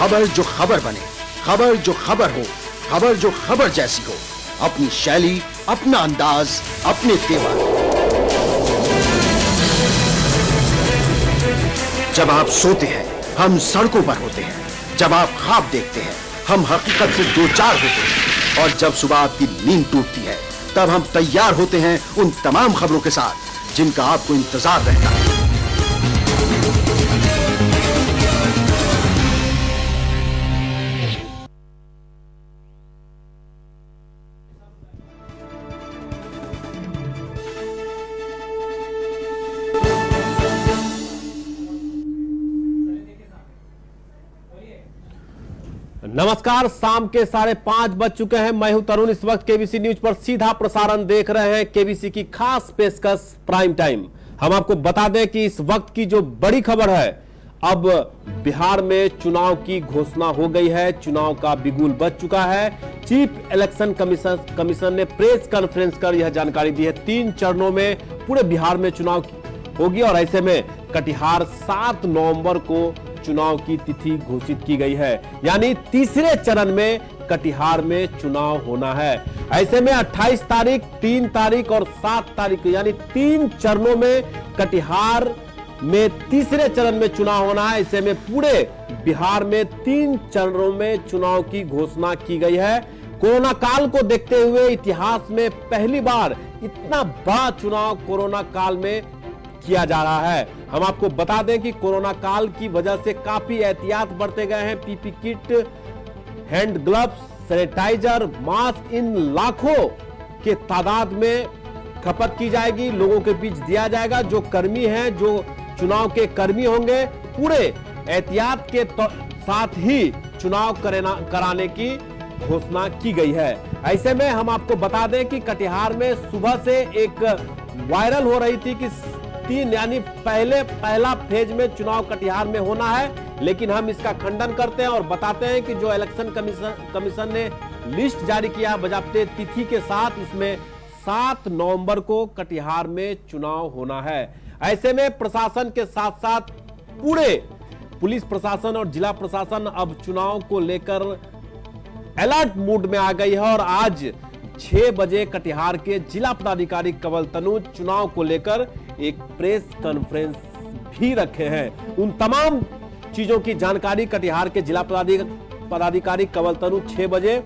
खबर जो खबर बने, खबर जो खबर हो, खबर जो खबर जैसी हो, अपनी शैली, अपना अंदाज, अपने तेवर। जब आप सोते हैं हम सड़कों पर होते हैं, जब आप ख्वाब देखते हैं हम हकीकत से दो चार होते हैं, और जब सुबह आपकी नींद टूटती है तब हम तैयार होते हैं उन तमाम खबरों के साथ जिनका आपको इंतजार रहता है। नमस्कार, शाम के 5:30 बज चुके हैं। मैं हूं तरुण। इस वक्त केबीसी न्यूज पर सीधा प्रसारण देख रहे हैं। केबीसी की खास पेशकश प्राइम टाइम। हम आपको बता दें कि इस वक्त की जो बड़ी खबर है, अब बिहार में चुनाव की घोषणा हो गई है। चुनाव का बिगुल बज चुका है। चीफ इलेक्शन कमीशन ने प्रेस कॉन्फ्रेंस कर यह जानकारी दी है। 3 चरणों में पूरे बिहार में चुनाव होगी और ऐसे में कटिहार 7 नवंबर को चुनाव की तिथि घोषित की गई है, यानी तीसरे चरण में कटिहार में चुनाव होना है। ऐसे में 28 तारीख, 3 तारीख और 7 तारीख यानी 3 चरणों में कटिहार में तीसरे चरण में चुनाव होना है। ऐसे में पूरे बिहार में 3 चरणों में चुनाव की घोषणा की गई है। कोरोना काल को देखते हुए इतिहास में पहली बार इतना बड़ा चुनाव कोरोना काल में किया जा रहा है। हम आपको बता दें कि कोरोना काल की वजह से काफी एहतियात बरते गए हैं। PP kit, hand gloves, sanitiser, mask इन लाखों के तादाद में खपत की जाएगी, लोगों के बीच दिया जाएगा। जो कर्मी हैं, जो चुनाव के कर्मी होंगे, पूरे एहतियात के साथ ही चुनाव कराने की घोषणा की गई है। ऐसे में हम आपको बता दें कि कटिहार में सुबह से एक वायरल हो रही थी कि 3 यानी पहला फेज में चुनाव कटिहार में होना है, लेकिन हम इसका खंडन करते हैं और बताते हैं कि जो इलेक्शन कमीशन ने लिस्ट जारी किया बजाते तिथि के साथ, इसमें 7 नवंबर को कटिहार में चुनाव होना है। ऐसे में प्रशासन के साथ साथ पूरे पुलिस प्रशासन और जिला प्रशासन अब चुनाव को लेकर अलर्ट मूड में आ गई है और आज 6 बजे कटिहार के जिला पदाधिकारी कंवल तनुज चुनाव को लेकर एक प्रेस कॉन्फ्रेंस भी रखे हैं। उन तमाम चीजों की जानकारी कटिहार के जिला पदाधिकारी कंवल तनुज 6 बजे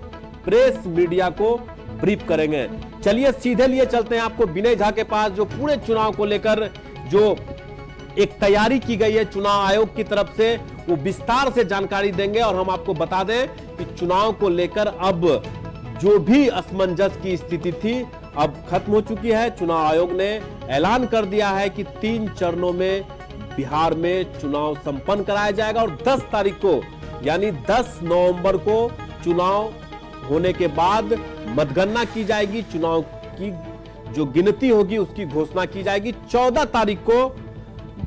प्रेस मीडिया को ब्रीफ करेंगे। चलिए सीधे लिए चलते हैं आपको विनय झा के पास, जो पूरे चुनाव को लेकर जो एक तैयारी की गई है चुनाव आयोग की तरफ से, वो विस्तार से जानकारी देंगे। और हम आपको बता दें कि चुनाव को लेकर अब जो भी असमंजस की स्थिति थी अब खत्म हो चुकी है। चुनाव आयोग ने ऐलान कर दिया है कि 3 चरणों में बिहार में चुनाव संपन्न कराया जाएगा और 10 तारीख को यानी 10 नवंबर को चुनाव होने के बाद मतगणना की जाएगी। चुनाव की जो गिनती होगी उसकी घोषणा की जाएगी। 14 तारीख को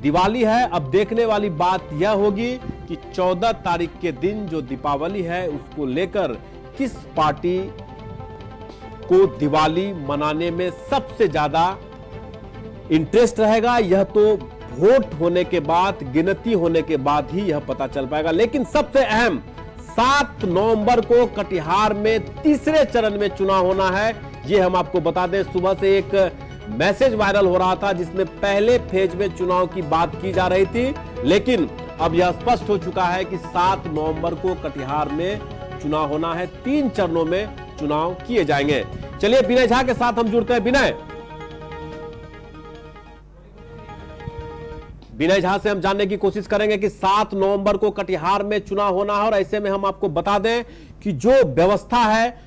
दिवाली है। अब देखने वाली बात यह होगी कि 14 तारीख के दिन जो दीपावली है उसको लेकर किस पार्टी को दिवाली मनाने में सबसे ज्यादा इंटरेस्ट रहेगा। यह तो वोट होने के बाद, गिनती होने के बाद ही यह पता चल पाएगा। लेकिन सबसे अहम 7 नवंबर को कटिहार में तीसरे चरण में चुनाव होना है। यह हम आपको बता दें, सुबह से एक मैसेज वायरल हो रहा था जिसमें पहले फेज में चुनाव की बात की जा रही थी, लेकिन अब यह स्पष्ट हो चुका है कि 7 नवंबर को कटिहार में चुनाव होना है। 3 चरणों में चुनाव किए जाएंगे। चलिए विनय झा के साथ हम जुड़ते हैं। विनय झा से हम जानने की कोशिश करेंगे कि 7 नवंबर को कटिहार में चुनाव होना है और ऐसे में हम आपको बता दें कि जो व्यवस्था है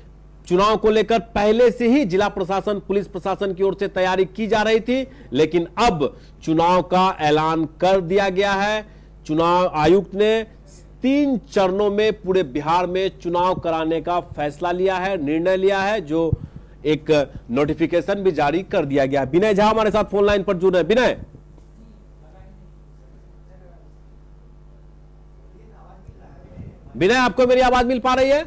चुनाव को लेकर पहले से ही जिला प्रशासन, पुलिस प्रशासन की ओर से तैयारी की जा रही थी, लेकिन अब चुनाव का ऐलान कर दिया गया है। चुनाव आयुक्त ने 3 चरणों में पूरे बिहार में चुनाव कराने का फैसला लिया है, निर्णय लिया है, जो एक नोटिफिकेशन भी जारी कर दिया गया। विनय झा हमारे साथ फोन लाइन पर जुड़ रहे हैं। विनय, आपको मेरी आवाज मिल पा रही है?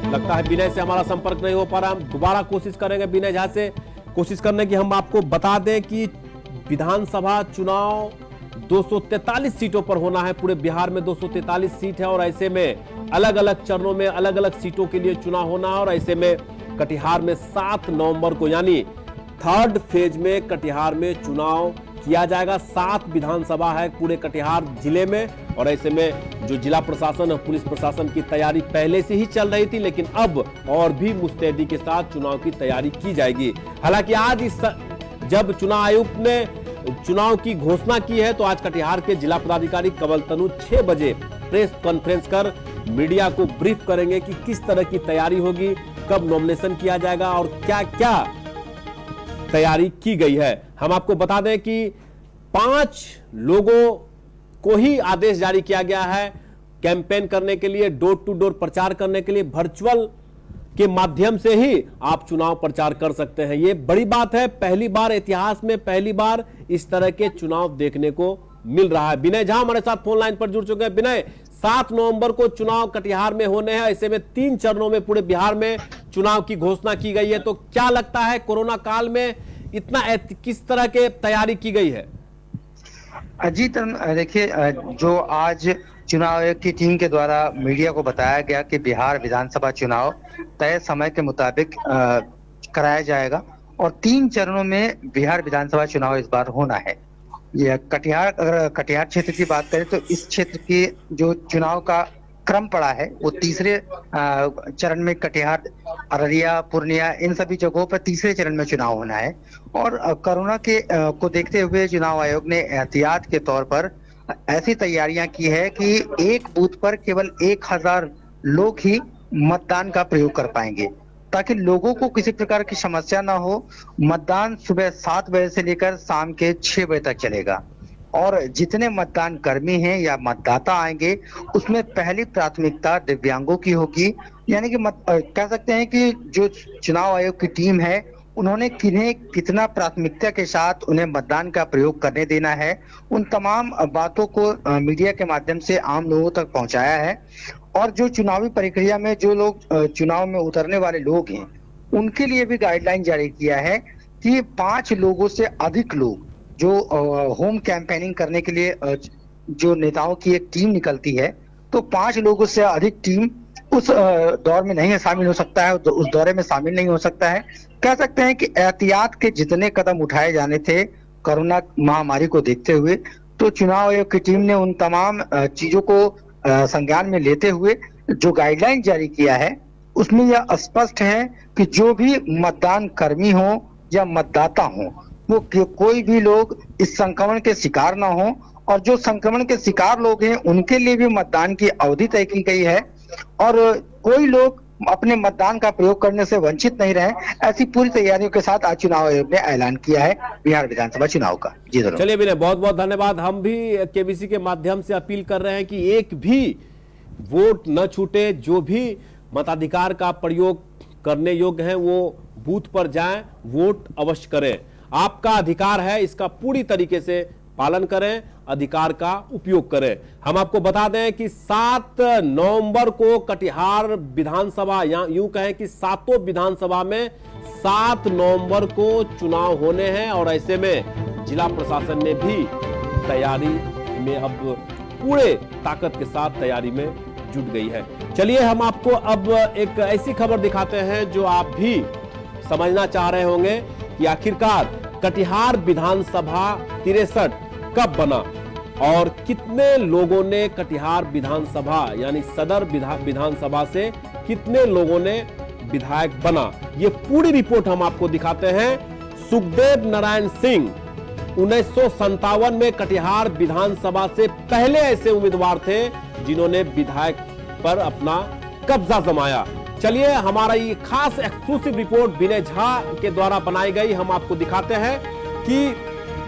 लगता है विनय से हमारा संपर्क नहीं हो पा रहा। हम दोबारा कोशिश करेंगे विनय झा से कोशिश करने की। हम आपको बता दें कि विधानसभा चुनाव 243 सीटों पर होना है। पूरे बिहार में 243 सीट है और ऐसे में अलग अलग चरणों में अलग अलग सीटों के लिए चुनाव होना है। और ऐसे में कटिहार में 7 नवंबर को यानी थर्ड फेज में कटिहार में चुनाव किया जाएगा। 7 विधानसभा है पूरे कटिहार जिले में और ऐसे में जो जिला प्रशासन और पुलिस प्रशासन की तैयारी पहले से ही चल रही थी, लेकिन अब और भी मुस्तैदी के साथ चुनाव की तैयारी की जाएगी। हालांकि आज जब चुनाव आयुक्त ने चुनाव की घोषणा की है तो आज कटिहार के जिला पदाधिकारी कमल तनु 6 बजे प्रेस कॉन्फ्रेंस कर मीडिया को ब्रीफ करेंगे कि किस तरह की तैयारी होगी, कब नॉमिनेशन किया जाएगा और क्या क्या तैयारी की गई है। हम आपको बता दें कि 5 लोगों को ही आदेश जारी किया गया है कैंपेन करने के लिए, डोर टू डोर प्रचार करने के लिए। वर्चुअल के माध्यम से ही आप चुनाव प्रचार कर सकते हैं। यह बड़ी बात है, पहली बार इतिहास में पहली बार इस तरह के चुनाव देखने को मिल रहा है। विनय झा हमारे साथ फोन लाइन पर जुड़ चुके हैं। विनय, 7 नवंबर को चुनाव कटिहार में होने हैं, ऐसे में 3 चरणों में पूरे बिहार में चुनाव की घोषणा की गई है, तो क्या लगता है कोरोना काल में इतना किस तरह के तैयारी की गई है? अजीत, देखिए, जो आज चुनाव आयोग की टीम के द्वारा मीडिया को बताया गया कि बिहार विधानसभा चुनाव तय समय के मुताबिक कराया जाएगा और 3 चरणों में बिहार विधानसभा चुनाव इस बार होना है। यह कटिहार, अगर कटिहार क्षेत्र की बात करें तो इस क्षेत्र के जो चुनाव का क्रम पड़ा है वो तीसरे चरण में कटिहार, अररिया, पूर्णिया, इन सभी जगहों पर तीसरे चरण में चुनाव होना है। और कोरोना के को देखते हुए चुनाव आयोग ने एहतियात के तौर पर ऐसी तैयारियां की है कि एक बूथ पर केवल 1000 लोग ही मतदान का प्रयोग कर पाएंगे ताकि लोगों को किसी प्रकार की समस्या ना हो। मतदान सुबह 7 बजे से लेकर शाम के 6 बजे तक चलेगा और जितने मतदान कर्मी हैं या मतदाता आएंगे उसमें पहली प्राथमिकता दिव्यांगों की होगी। यानी कि कह सकते हैं कि जो चुनाव आयोग की टीम है उन्होंने किन्हें कितना प्राथमिकता के साथ उन्हें मतदान का प्रयोग करने देना है, उन तमाम बातों को मीडिया के माध्यम से आम लोगों तक पहुंचाया है। और जो चुनावी प्रक्रिया में जो लोग चुनाव में उतरने वाले लोग हैं उनके लिए भी गाइडलाइन जारी किया है कि 5 लोगों से अधिक लोग जो होम कैंपेनिंग करने के लिए जो नेताओं की एक टीम निकलती है, तो 5 लोगों से अधिक टीम उस दौर में नहीं शामिल हो सकता है, उस दौरे में शामिल नहीं हो सकता है। कह सकते हैं कि एहतियात के जितने कदम उठाए जाने थे कोरोना महामारी को देखते हुए, तो चुनाव आयोग की टीम ने उन तमाम चीजों को संज्ञान में लेते हुए जो गाइडलाइन जारी किया है उसमें यह स्पष्ट है कि जो भी मतदान कर्मी हो या मतदाता हो वो कोई भी लोग इस संक्रमण के शिकार ना हो, और जो संक्रमण के शिकार लोग हैं उनके लिए भी मतदान की अवधि तय की गई है और कोई लोग अपने मतदान का प्रयोग करने से वंचित नहीं रहे। ऐसी पूरी तैयारियों के साथ आज चुनाव आयोग ने ऐलान किया है बिहार विधानसभा चुनाव का। जी जरूर। चलिए विनय, बहुत बहुत धन्यवाद। हम भी केबीसी के माध्यम से अपील कर रहे हैं कि एक भी वोट न छूटे, जो भी मताधिकार का प्रयोग करने योग्य है वो बूथ पर जाएं, वोट अवश्य करें। आपका अधिकार है, इसका पूरी तरीके से पालन करें, अधिकार का उपयोग करें। हम आपको बता दें कि 7 नवंबर को कटिहार विधानसभा, या यूं कहें कि 7 विधानसभा में 7 नवंबर को चुनाव होने हैं और ऐसे में जिला प्रशासन ने भी तैयारी में अब पूरे ताकत के साथ तैयारी में जुट गई है। चलिए हम आपको अब एक ऐसी खबर दिखाते हैं जो आप भी समझना चाह रहे होंगे कि आखिरकार कटिहार विधानसभा 63 कब बना और कितने लोगों ने कटिहार विधानसभा यानी सदर विधानसभा से कितने लोगों ने विधायक बना, ये पूरी रिपोर्ट हम आपको दिखाते हैं। सुखदेव नारायण सिंह 1957 में कटिहार विधानसभा से पहले ऐसे उम्मीदवार थे जिन्होंने विधायक पर अपना कब्जा जमाया। चलिए हमारा ये खास एक्सक्लूसिव रिपोर्ट विनय झा के द्वारा बनाई गई, हम आपको दिखाते हैं कि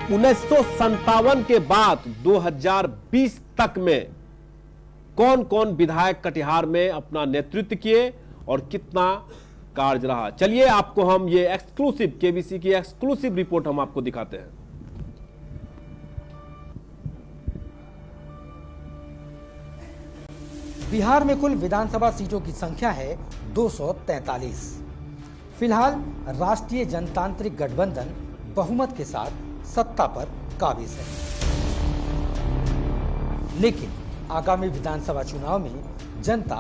1957 के बाद 2020 तक में कौन कौन विधायक कटिहार में अपना नेतृत्व किए और कितना कार्य रहा। चलिए आपको हम ये एक्सक्लूसिव केबीसी की एक्सक्लूसिव रिपोर्ट हम आपको दिखाते हैं। बिहार में कुल विधानसभा सीटों की संख्या है 243। फिलहाल राष्ट्रीय जनतांत्रिक गठबंधन बहुमत के साथ सत्ता पर काबिज है। लेकिन आगामी विधानसभा चुनाव में जनता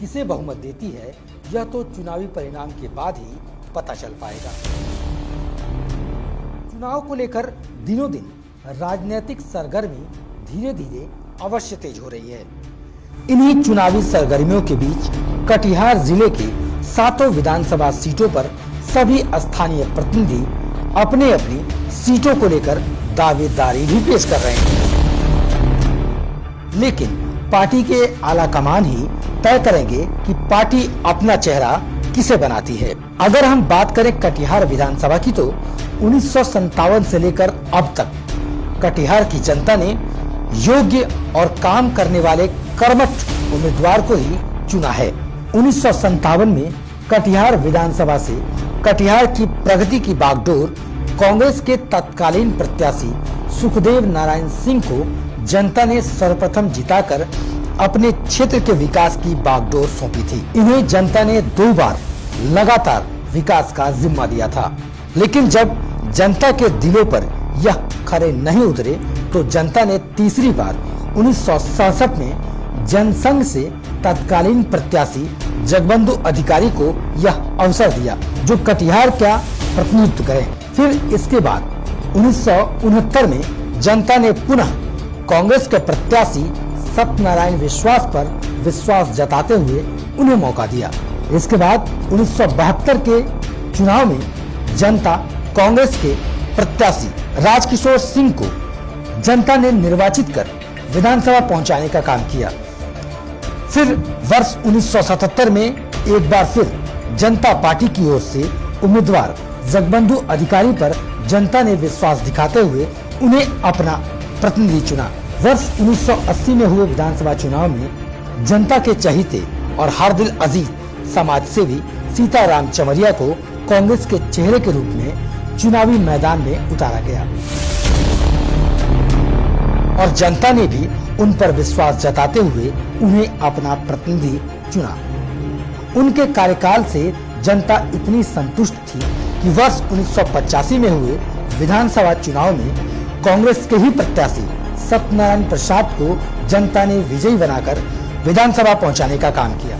किसे बहुमत देती है, यह तो चुनावी परिणाम के बाद ही पता चल पाएगा। चुनाव को लेकर दिनों दिन राजनीतिक सरगर्मी धीरे धीरे अवश्य तेज हो रही है। इन्हीं चुनावी सरगर्मियों के बीच कटिहार जिले के 7 विधानसभा सीटों पर सभी स्थानीय प्रतिनिधि अपने अपनी सीटों को लेकर दावेदारी भी पेश कर रहे हैं। लेकिन पार्टी के आला कमान ही तय करेंगे कि पार्टी अपना चेहरा किसे बनाती है। अगर हम बात करें कटिहार विधानसभा की, तो 1957 से लेकर अब तक कटिहार की जनता ने योग्य और काम करने वाले कर्मठ उम्मीदवार को ही चुना है। 1957 में कटिहार विधानसभा से कटिहार की प्रगति की बागडोर कांग्रेस के तत्कालीन प्रत्याशी सुखदेव नारायण सिंह को जनता ने सर्वप्रथम जिताकर अपने क्षेत्र के विकास की बागडोर सौंपी थी। इन्हें जनता ने 2 बार लगातार विकास का जिम्मा दिया था, लेकिन जब जनता के दिलों पर यह खरे नहीं उतरे तो जनता ने तीसरी बार 1967 में जनसंघ से तत्कालीन प्रत्याशी जगबंधु अधिकारी को यह अवसर दिया जो कटिहार का प्रतिनिधित्व करें। फिर इसके बाद 1969 में जनता ने पुनः कांग्रेस के प्रत्याशी सत्यनारायण विश्वास पर विश्वास जताते हुए उन्हें मौका दिया। इसके बाद 1972 के चुनाव में जनता कांग्रेस के प्रत्याशी राजकिशोर सिंह को जनता ने निर्वाचित कर विधानसभा पहुंचाने का काम किया। फिर वर्ष 1977 में एक बार फिर जनता पार्टी की ओर से उम्मीदवार जगबंधु अधिकारी पर जनता ने विश्वास दिखाते हुए उन्हें अपना प्रतिनिधि चुना। वर्ष 1980 में हुए विधानसभा चुनाव में जनता के चहीते और हर दिल अजीज समाज सेवी सीताराम चमरिया को कांग्रेस के चेहरे के रूप में चुनावी मैदान में उतारा गया और जनता ने भी उन पर विश्वास जताते हुए उन्हें अपना प्रतिनिधि चुना। उनके कार्यकाल से जनता इतनी संतुष्ट थी कि वर्ष 1985 में हुए विधानसभा चुनाव में कांग्रेस के ही प्रत्याशी सत्यनारायण प्रसाद को जनता ने विजयी बनाकर विधानसभा पहुंचाने का काम किया।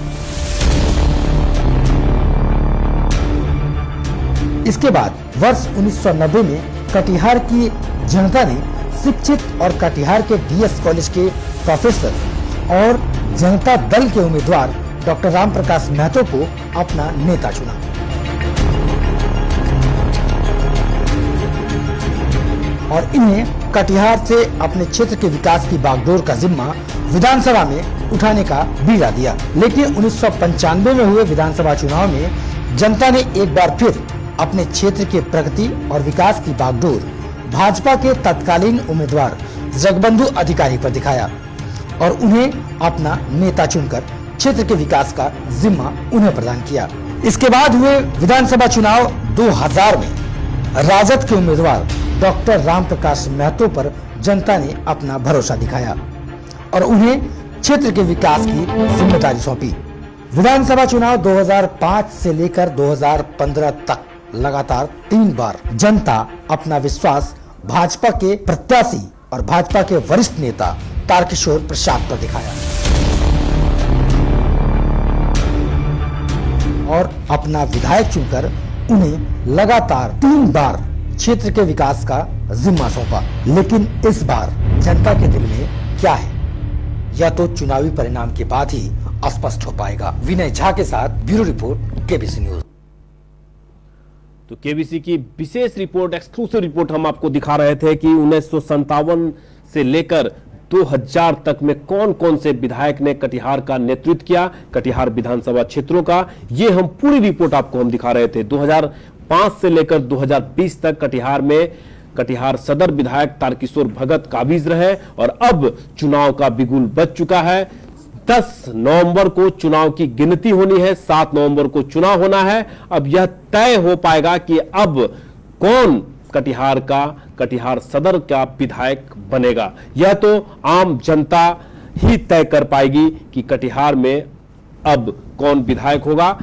इसके बाद वर्ष 1990 में कटिहार की जनता ने शिक्षित और कटिहार के डीएस कॉलेज के प्रोफेसर और जनता दल के उम्मीदवार डॉक्टर राम प्रकाश महतो को अपना नेता चुना और इन्हें कटिहार से अपने क्षेत्र के विकास की बागडोर का जिम्मा विधानसभा में उठाने का बीड़ा दिया। लेकिन 1995 में हुए विधानसभा चुनाव में जनता ने एक बार फिर अपने क्षेत्र के प्रगति और विकास की बागडोर भाजपा के तत्कालीन उम्मीदवार जगबंधु अधिकारी पर दिखाया और उन्हें अपना नेता चुनकर क्षेत्र के विकास का जिम्मा उन्हें प्रदान किया। इसके बाद हुए विधानसभा चुनाव 2000 में राजद के उम्मीदवार डॉक्टर राम प्रकाश महतो पर जनता ने अपना भरोसा दिखाया और उन्हें क्षेत्र के विकास की जिम्मेदारी सौंपी। विधानसभा चुनाव 2005 से लेकर 2015 तक लगातार 3 बार जनता अपना विश्वास भाजपा के प्रत्याशी और भाजपा के वरिष्ठ नेता तारकिशोर प्रसाद पर दिखाया और अपना विधायक चुनकर उन्हें लगातार 3 बार क्षेत्र के विकास का जिम्मा सौंपा। लेकिन इस बार जनता के दिल में क्या है, यह तो चुनावी परिणाम के बाद ही स्पष्ट हो पाएगा। विनय झा के साथ ब्यूरो रिपोर्ट, केबीसी न्यूज। तो केबीसी की विशेष रिपोर्ट, एक्सक्लूसिव रिपोर्ट हम आपको दिखा रहे थे कि 1957 से लेकर 2000 तक में कौन कौन से विधायक ने कटिहार का नेतृत्व किया, कटिहार विधानसभा क्षेत्रों का, ये हम पूरी रिपोर्ट आपको हम दिखा रहे थे। 2005 से लेकर 2020 तक कटिहार में कटिहार सदर विधायक तारकिशोर भगत काबिज रहे और अब चुनाव का बिगुल बज चुका है। 10 नवंबर को चुनाव की गिनती होनी है, 7 नवंबर को चुनाव होना है। अब यह तय हो पाएगा कि अब कौन कटिहार सदर का विधायक बनेगा। यह तो आम जनता ही तय कर पाएगी कि कटिहार में अब कौन विधायक होगा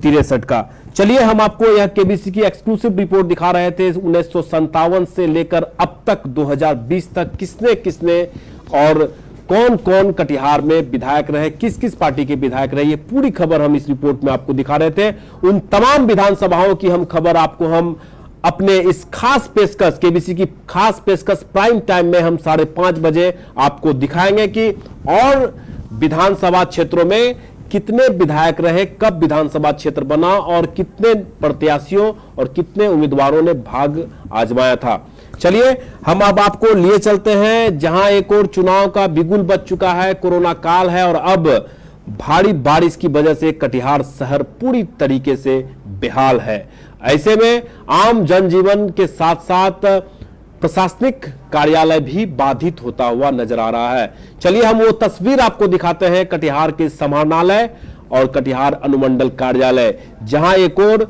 63 का। चलिए हम आपको यह केबीसी की एक्सक्लूसिव रिपोर्ट दिखा रहे थे। 1957 से लेकर अब तक 2020 तक किसने किसने और कौन कौन कटिहार में विधायक रहे, किस किस पार्टी के विधायक रहे, ये पूरी खबर हम इस रिपोर्ट में आपको दिखा रहे थे। उन तमाम विधानसभाओं की हम खबर आपको हम अपने इस खास पेशकश, केबीसी की खास पेशकश प्राइम टाइम में हम 5:30 बजे आपको दिखाएंगे कि और विधानसभा क्षेत्रों में कितने विधायक रहे, कब विधानसभा क्षेत्र बना और कितने प्रत्याशियों और कितने उम्मीदवारों ने भाग आजमाया था। चलिए हम अब आपको लिए चलते हैं जहां एक और चुनाव का बिगुल बज चुका है, कोरोना काल है और अब भारी बारिश की वजह से कटिहार शहर पूरी तरीके से बेहाल है। ऐसे में आम जनजीवन के साथ साथ प्रशासनिक कार्यालय भी बाधित होता हुआ नजर आ रहा है। चलिए हम वो तस्वीर आपको दिखाते हैं कटिहार के समाहरणालय और कटिहार अनुमंडल कार्यालय, जहां एक और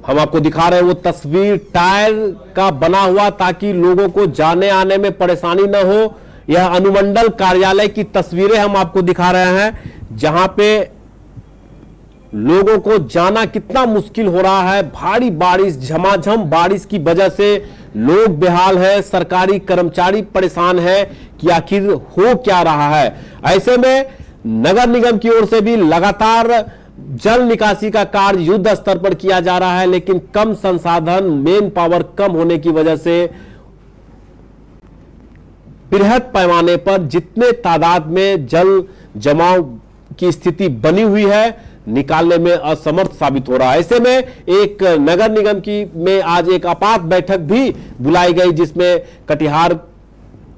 हम आपको दिखा रहे हैं वो तस्वीर टायर का बना हुआ ताकि लोगों को जाने आने में परेशानी न हो। यह अनुमंडल कार्यालय की तस्वीरें हम आपको दिखा रहे हैं जहां पे लोगों को जाना कितना मुश्किल हो रहा है। भारी बारिश, झमाझम बारिश की वजह से लोग बेहाल है, सरकारी कर्मचारी परेशान है कि आखिर हो क्या रहा है। ऐसे में नगर निगम की ओर से भी लगातार जल निकासी का कार्य युद्ध स्तर पर किया जा रहा है, लेकिन कम संसाधन, मेन पावर कम होने की वजह से बृहद पैमाने पर जितने तादाद में जल जमाव की स्थिति बनी हुई है निकालने में असमर्थ साबित हो रहा है। ऐसे में एक नगर निगम की में आज एक आपात बैठक भी बुलाई गई जिसमें कटिहार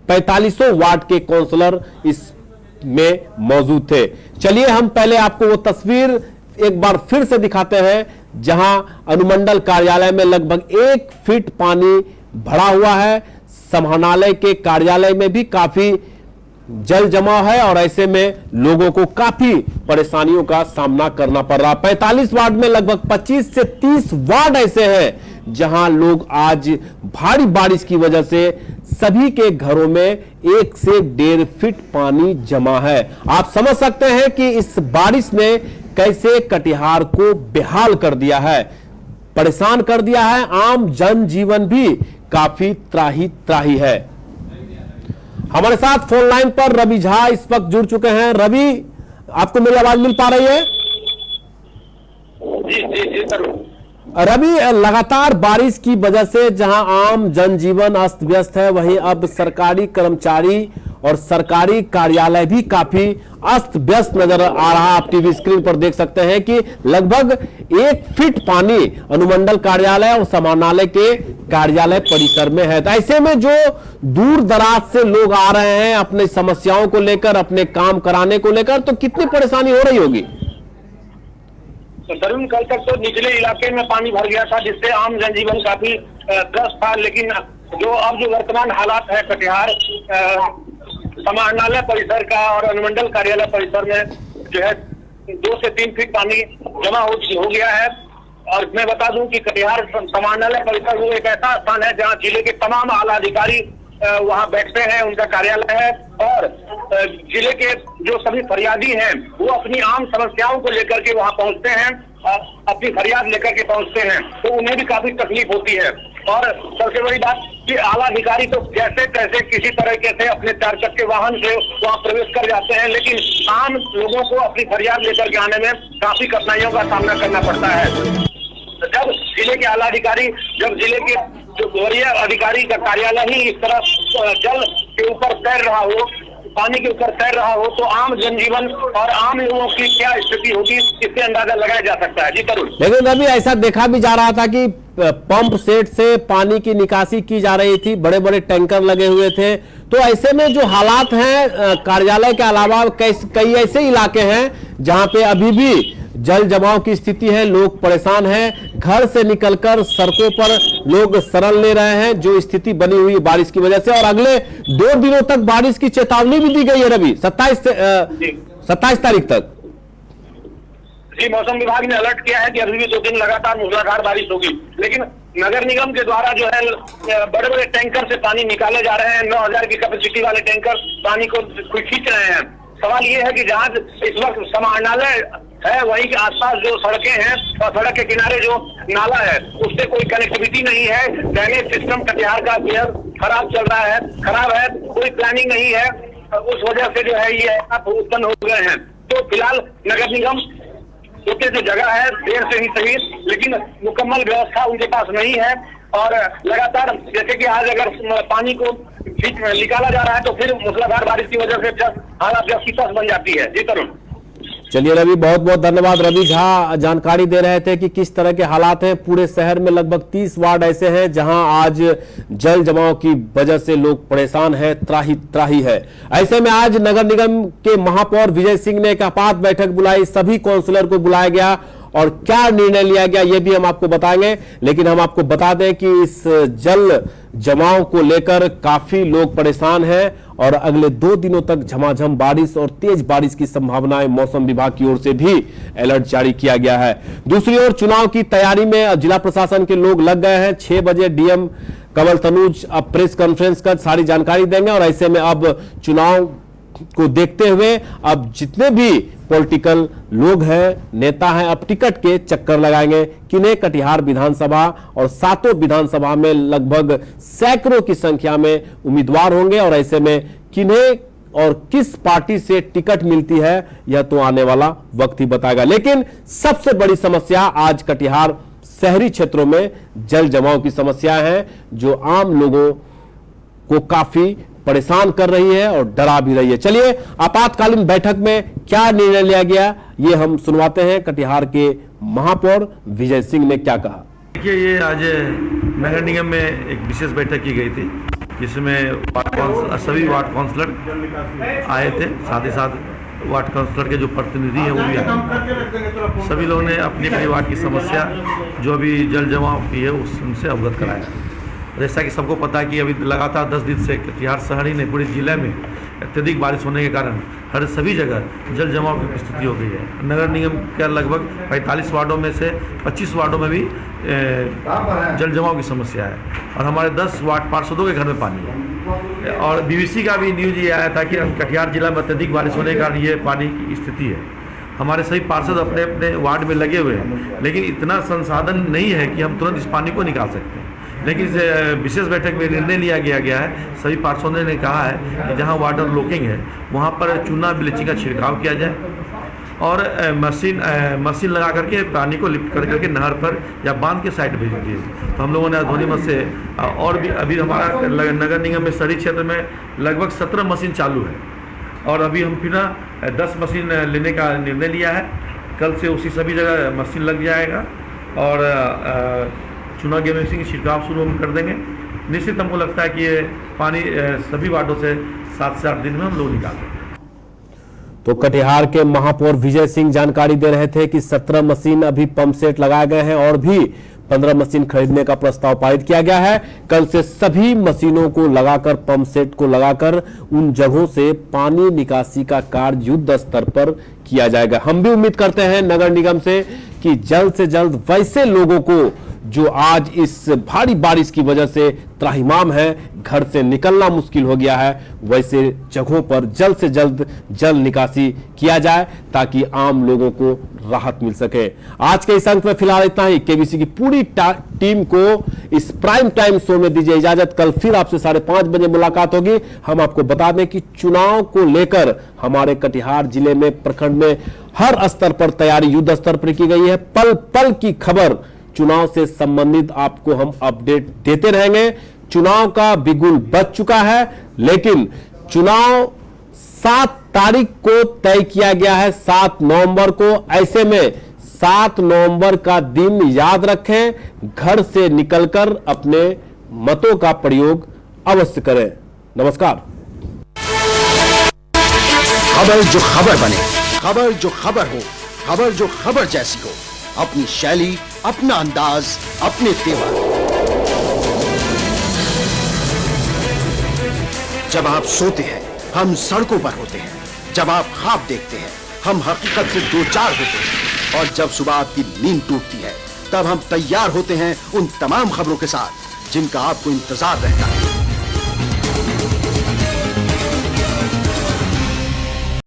4500 वार्ड के काउंसलर इसमें मौजूद थे। चलिए हम पहले आपको वो तस्वीर एक बार फिर से दिखाते हैं जहां अनुमंडल कार्यालय में लगभग 1 फीट पानी भरा हुआ है। समाहरणालय के कार्यालय में भी काफी जल जमाव है और ऐसे में लोगों को काफी परेशानियों का सामना करना पड़ रहा। 45 वार्ड में लगभग 25 से 30 वार्ड ऐसे हैं जहां लोग आज भारी बारिश की वजह से सभी के घरों में 1 से 1.5 फीट पानी जमा है। आप समझ सकते हैं कि इस बारिश ने कैसे कटिहार को बेहाल कर दिया है, परेशान कर दिया है। आम जनजीवन भी काफी त्राही त्राही है। हमारे साथ फोन लाइन पर रवि झा इस वक्त जुड़ चुके हैं। रवि, आपको मेरी आवाज मिल पा रही है? जी सर। रवि, लगातार बारिश की वजह से जहां आम जनजीवन अस्त व्यस्त है, वहीं अब सरकारी कर्मचारी और सरकारी कार्यालय भी काफी अस्त व्यस्त नजर आ रहा है। आप टीवी स्क्रीन पर देख सकते हैं कि लगभग 1 फीट पानी अनुमंडल कार्यालय और समाहरणालय के कार्यालय परिसर में है। तो ऐसे में जो दूर दराज से लोग आ रहे हैं अपनी समस्याओं को लेकर, अपने काम कराने को लेकर, तो कितनी परेशानी हो रही होगी? तरुण, कल तक तो निचले इलाके में पानी भर गया था जिससे आम जनजीवन काफी त्रस्त था, लेकिन जो वर्तमान हालात है कटिहार समाहरणालय परिसर का और अनुमंडल कार्यालय परिसर में जो है 2 से 3 फीट पानी जमा हो गया है। और मैं बता दूं कि कटिहार समाहरणालय परिसर वो एक ऐसा स्थान है जहां जिले के तमाम आला अधिकारी वहां बैठते हैं, उनका कार्यालय है और जिले के जो सभी फरियादी हैं वो अपनी आम समस्याओं को लेकर के वहां पहुंचते हैं, अपनी फरियाद लेकर के पहुंचते हैं, तो उन्हें भी काफी तकलीफ होती है। और सबसे बड़ी बात कि आला अधिकारी तो जैसे तैसे किसी तरीके से अपने 4 चक्के वाहन से वहां प्रवेश कर जाते हैं, लेकिन आम लोगों को अपनी फरियाद लेकर के आने में काफी कठिनाइयों का सामना करना पड़ता है। जब जिले के आला अधिकारी, जब जिले के जो वरीय अधिकारी का कार्यालय ही इस तरह जल के ऊपर तैर रहा हो, पानी के ऊपर तैर रहा हो, तो आम जनजीवन और आम लोगों की क्या स्थिति होगी इससे अंदाजा लगाया जा सकता है। जी तरुण। लेकिन अभी ऐसा देखा भी जा रहा था कि पंप सेट से पानी की निकासी की जा रही थी, बड़े बड़े टैंकर लगे हुए थे। तो ऐसे में जो हालात हैं कार्यालय के अलावा कई ऐसे इलाके हैं जहां पे अभी भी जल जमाव की स्थिति है, लोग परेशान हैं, घर से निकलकर सड़कों पर लोग शरण ले रहे हैं जो स्थिति बनी हुई है बारिश की वजह से। और अगले 2 दिनों तक बारिश की चेतावनी भी दी गई है रवि, 27 तारीख तक। जी, मौसम विभाग ने अलर्ट किया है कि अभी भी 2 दिन लगातार मूसलाधार बारिश होगी, लेकिन नगर निगम के द्वारा जो है बड़े बड़े टैंकर से पानी निकाले जा रहे हैं। 9000 की कैपेसिटी वाले टैंकर पानी को खींच रहे हैं। सवाल ये है कि जहां इस वक्त समाहरणालय है, वहीं के आसपास जो सड़कें हैं और सड़क के किनारे जो नाला है उससे कोई कनेक्टिविटी नहीं है। ड्रेनेज सिस्टम कटिहार का खराब चल रहा है, खराब है, कोई प्लानिंग नहीं है, उस वजह से जो है ये उत्पन्न हो गए हैं। तो फिलहाल नगर निगम उसके जो जगह है देर से ही सही, लेकिन मुकम्मल व्यवस्था उनके पास नहीं है और लगातार जैसे कि आज अगर पानी को निकाला जा रहा है तो फिर मूसलाधार बारिश की वजह से हालात जस बन जाती है। जी तरुण। चलिए रवि, बहुत बहुत धन्यवाद। रवि झा जानकारी दे रहे थे कि किस तरह के हालात हैं। पूरे शहर में लगभग 30 वार्ड ऐसे हैं जहां आज जल जमाव की वजह से लोग परेशान हैं, त्राही त्राही है। ऐसे में आज नगर निगम के महापौर विजय सिंह ने एक आपात बैठक बुलाई, सभी काउंसलर को बुलाया गया और क्या निर्णय लिया गया ये भी हम आपको बताएंगे। लेकिन हम आपको बता दें कि इस जल जमाव को लेकर काफी लोग परेशान हैं और अगले 2 दिनों तक झमाझम बारिश और तेज बारिश की संभावनाएं मौसम विभाग की ओर से भी अलर्ट जारी किया गया है। दूसरी ओर चुनाव की तैयारी में जिला प्रशासन के लोग लग गए हैं। 6 बजे डीएम कंवल तनुज अब प्रेस कॉन्फ्रेंस कर सारी जानकारी देंगे और ऐसे में अब चुनाव को देखते हुए अब जितने भी पॉलिटिकल लोग हैं, नेता हैं, अब टिकट के चक्कर लगाएंगे। किन्हें कटिहार विधानसभा और 7 विधानसभा में लगभग सैकड़ों की संख्या में उम्मीदवार होंगे और ऐसे में किन्हें और किस पार्टी से टिकट मिलती है यह तो आने वाला वक्त ही बताएगा। लेकिन सबसे बड़ी समस्या आज कटिहार शहरी क्षेत्रों में जल जमाव की समस्या है जो आम लोगों को काफी परेशान कर रही है और डरा भी रही है। चलिए आपातकालीन बैठक में क्या निर्णय लिया गया ये हम सुनवाते हैं। कटिहार के महापौर विजय सिंह ने क्या कहा। देखिए, ये आज नगर निगम में एक विशेष बैठक की गई थी जिसमें सभी वार्ड काउंसलर आए थे, साथ ही साथ वार्ड काउंसलर के जो प्रतिनिधि हैं वो भी आए। सभी लोगों ने अपनी अपनी वार्ड की समस्या जो अभी जल जमाव की है उनसे अवगत कराया। जैसा कि सबको पता है कि अभी लगातार 10 दिन से कटिहार शहर ही नहीं पूरे जिले में अत्यधिक बारिश होने के कारण हर सभी जगह जल जमाव की स्थिति हो गई है। नगर निगम के लगभग 45 वार्डों में से 25 वार्डों में भी जल जमाव की समस्या है और हमारे 10 वार्ड पार्षदों के घर में पानी है। और बीबीसी का भी न्यूज ये आया था कि कटिहार जिला में अत्यधिक बारिश होने के कारण ये पानी की स्थिति है। हमारे सभी पार्षद अपने अपने वार्ड में लगे हुए हैं, लेकिन इतना संसाधन नहीं है कि हम तुरंत इस पानी को निकाल सकते हैं। लेकिन इस विशेष बैठक में निर्णय लिया गया है, सभी पार्षदों ने कहा है कि जहां वाटर लॉकिंग है वहां पर चूना ब्लीचिंग का छिड़काव किया जाए और मशीन लगा करके पानी को लिफ्ट कर करके नहर पर या बांध के साइड भेज दिए। तो हम लोगों ने ध्वनिमत से और भी अभी हमारा नगर निगम में शहरी क्षेत्र में लगभग 17 मशीन चालू है और अभी हम फिर 10 मशीन लेने का निर्णय लिया है। कल से उसी सभी जगह मशीन लग जाएगा और चूना गेमिंग छिड़काव शुरू हम कर देंगे। निश्चित हमको लगता है कि ये पानी सभी वार्डों से 7 से 8 दिन में हम लोग निकाल देंगे। तो कटिहार के महापौर विजय सिंह जानकारी दे रहे थे कि 17 मशीन अभी पंप सेट लगाए गए हैं और भी 15 मशीन खरीदने का प्रस्ताव पारित किया गया है। कल से सभी मशीनों को लगाकर, पंप सेट को लगाकर उन जगहों से पानी निकासी का कार्य युद्ध स्तर पर किया जाएगा। हम भी उम्मीद करते हैं नगर निगम से कि जल्द से जल्द वैसे लोगों को जो आज इस भारी बारिश की वजह से त्राहिमाम है, घर से निकलना मुश्किल हो गया है, वैसे जगहों पर जल्द से जल्द जल निकासी किया जाए ताकि आम लोगों को राहत मिल सके। आज के इस अंक में फिलहाल इतना ही। केबीसी की पूरी टीम को इस प्राइम टाइम शो में दीजिए इजाजत। कल फिर आपसे 5:30 बजे मुलाकात होगी। हम आपको बता दें कि चुनाव को लेकर हमारे कटिहार जिले में, प्रखंड में हर स्तर पर तैयारी युद्ध स्तर पर की गई है। पल पल की खबर चुनाव से संबंधित आपको हम अपडेट देते रहेंगे। चुनाव का बिगुल बज चुका है, लेकिन चुनाव 7 तारीख को तय किया गया है, 7 नवंबर को। ऐसे में 7 नवंबर का दिन याद रखें, घर से निकलकर अपने मतों का प्रयोग अवश्य करें। नमस्कार। खबर जो खबर बने, खबर जो खबर हो, खबर जो खबर जैसी हो, अपनी शैली, अपना अंदाज, अपने तेवर। जब आप सोते हैं हम सड़कों पर होते हैं, जब आप ख्वाब देखते हैं हम हकीकत से 2-4 होते हैं और जब सुबह आपकी नींद टूटती है तब हम तैयार होते हैं उन तमाम खबरों के साथ जिनका आपको इंतजार रहता है।